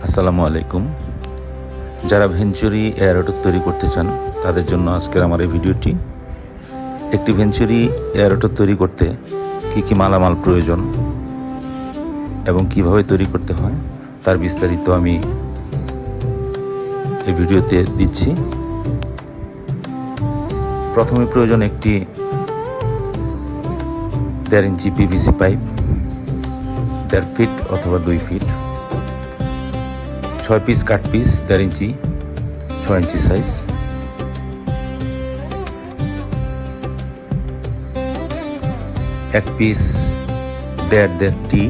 আসসালামু আলাইকুম। যারা ভেঞ্চুরি এয়ারোটক তৈরি করতে চান তাদের জন্য আজকের আমার এই ভিডিওটি। একটি ভেঞ্চুরি এয়ারোটক তৈরি করতে কি কি মালামাল প্রয়োজন এবং কিভাবে তৈরি করতে হয় তার বিস্তারিত আমি এই ভিডিওতে দিচ্ছি। প্রথমে প্রয়োজন একটি 1.5 ইঞ্চি পিভিসি পাইপ, 1.5 ফিট অথবা 2 feet, 6 piece cut piece 1.5 inch 6 inch size, 1 piece 1.5 tee,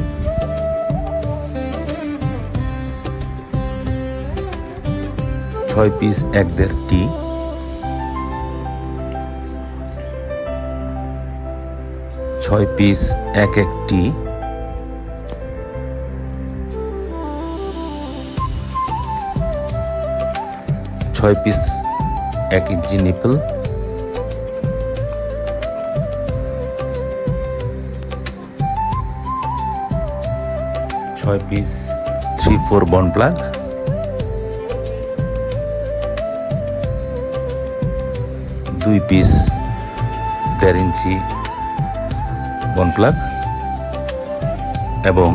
6 piece 1.5 tee, 6 piece 1 tee, 6 piece 1 inch nipple, 6 piece 3/4 bond plug, 2 piece 1.5 inch bond plug এবং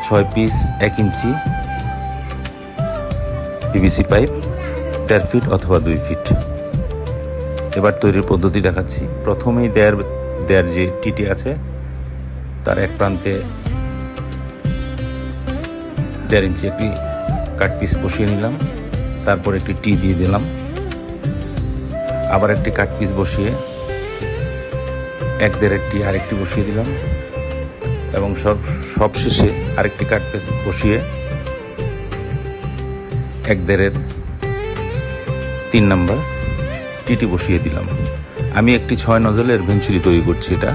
6 piece 1 inch PVC pipe 1.5 feet অথবা 2 fit. এবার তৈরির পদ্ধতি দেখাচ্ছি। প্রথমেই দেয়ার যে TT আছে তার এক প্রান্তে 1.5 ইঞ্চি একটি কাট পিস বসিয়ে নিলাম, তারপর একটি টি দিয়ে দিলাম, আবার একটি কাট পিস বসিয়ে 1.5 টি আরেকটি বসিয়ে দিলাম এবং সবশেষে আরেকটি কাট পিস বসিয়ে 1.5 3 নাম্বার টিটি বসিয়ে দিলাম। আমি একটি 6 নজলের ভেঞ্চুরি তৈরি করছি এটা।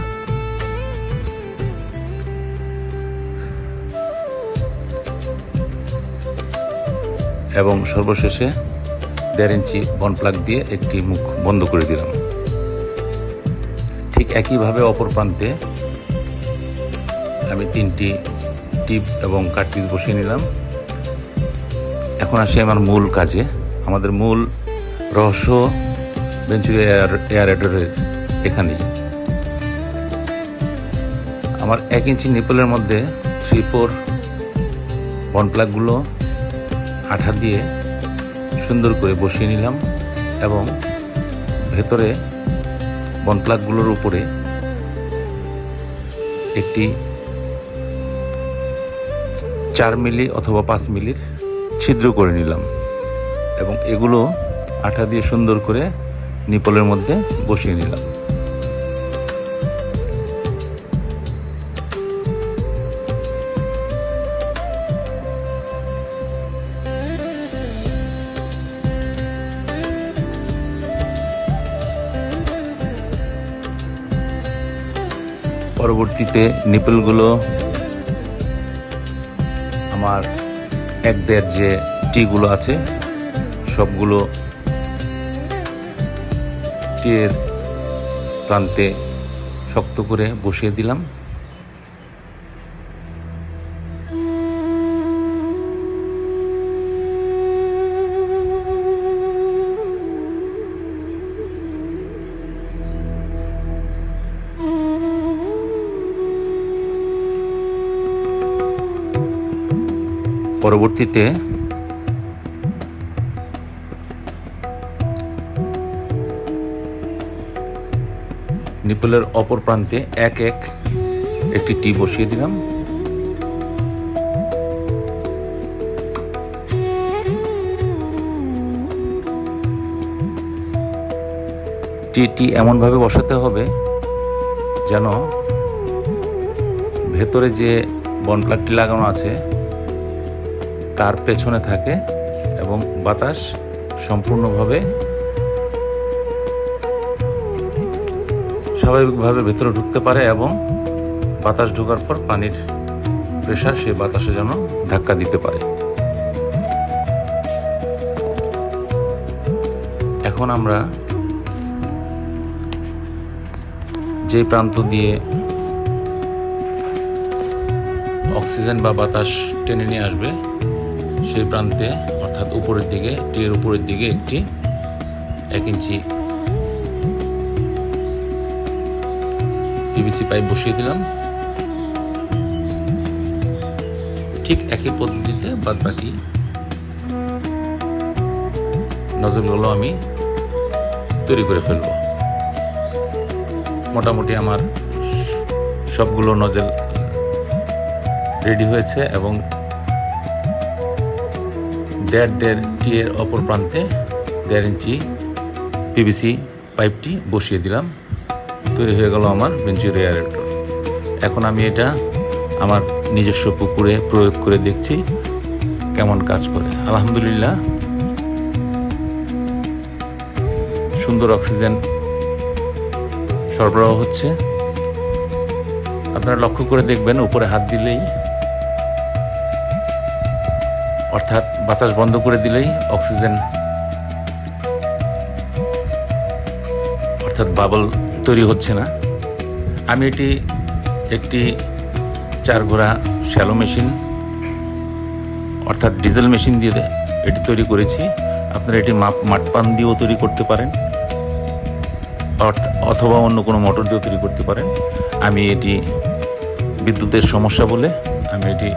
এবং সর্বশেষে 1.5 ইঞ্চি বন্ড প্লাগ দিয়ে একটি মুখ বন্ধ করে দিলাম। ঠিক একইভাবে অপর প্রান্তে আমি 3টি টিপ এবং কাট পিস বসিয়ে নিলাম। এখন আসি আমার মূল কাজে। আমাদের মূল রহস্য ভেঞ্চুরি এয়ারেটরের এখানেই। আমার 1 ইঞ্চি নিপলের মধ্যে 3/4 বন্ড প্লাগগুলো আঠা দিয়ে সুন্দর করে বসিয়ে নিলাম এবং ভেতরে বন্ড প্লাগগুলোর উপরে একটি 4 মিলি অথবা 5 মিলির ছিদ্র করে নিলাম এবং এগুলো আঠা দিয়ে সুন্দর করে নিপলের মধ্যে বসিয়ে নিলাম। পরবর্তীতে নিপলগুলো আমার 1.5 যে টিগুলো আছে সবগুলো টিয়ের প্রান্তে শক্ত করে বসিয়ে দিলাম। পরবর্তীতে নিপলের অপর প্রান্তে একটি টি বসিয়ে দিলাম। টিটি এমনভাবে বসাতে হবে যেন ভেতরে যে বন্ড প্লাগটি লাগানো আছে তার পেছনে থাকে এবং বাতাস সম্পূর্ণভাবে স্বাভাবিকভাবে ভেতরে ঢুকতে পারে এবং বাতাস ঢোকার পর পানির প্রেসার সে বাতাসে যেন ধাক্কা দিতে পারে। এখন আমরা যে প্রান্ত দিয়ে অক্সিজেন বা বাতাস টেনে নিয়ে আসবে সেই প্রান্তে, অর্থাৎ উপরের দিকে, টিয়ের উপরের দিকে একটি 1 ইঞ্চি পিভিসি পাইপ বসিয়ে দিলাম। ঠিক একই পদ্ধতিতে বাদ বাকি নজলগুলো আমি তৈরি করে ফেলব। মোটামুটি আমার সবগুলো নজল রেডি হয়েছে এবং 1.5 টিয়ের অপর প্রান্তে 1.5 ইঞ্চি পিভিসি পাইপটি বসিয়ে দিলাম। তৈরি হয়ে গেল আমার ভেঞ্চুরি এয়ারেটর। এখন আমি এটা আমার নিজস্ব পুকুরে প্রয়োগ করে দেখছি কেমন কাজ করে। আলহামদুলিল্লাহ, সুন্দর অক্সিজেন সরবরাহ হচ্ছে। আপনারা লক্ষ্য করে দেখবেন, উপরে হাত দিলেই, অর্থাৎ বাতাস বন্ধ করে দিলেই অক্সিজেন, অর্থাৎ বাবল তৈরি হচ্ছে না। আমি এটি একটি 4 ঘোড়া শ্যালো মেশিন, অর্থাৎ ডিজেল মেশিন দিয়ে এটি তৈরি করেছি। আপনারা এটি মাঠ পাম্প দিয়েও তৈরি করতে পারেন, অথবা অন্য কোনো মোটর দিয়েও তৈরি করতে পারেন। আমি এটি বিদ্যুতের সমস্যা বলে আমি এটি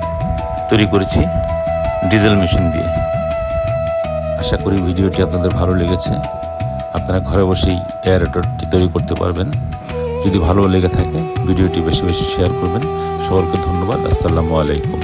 তৈরি করেছি ডিজেল মেশিন দিয়ে। আশা করি ভিডিওটি আপনাদের ভালো লেগেছে। আপনারা ঘরে বসেই এয়ারেটরটি তৈরি করতে পারবেন। যদি ভালো লেগে থাকে ভিডিওটি বেশি বেশি শেয়ার করবেন। সকলকে ধন্যবাদ। আসসালামু আলাইকুম।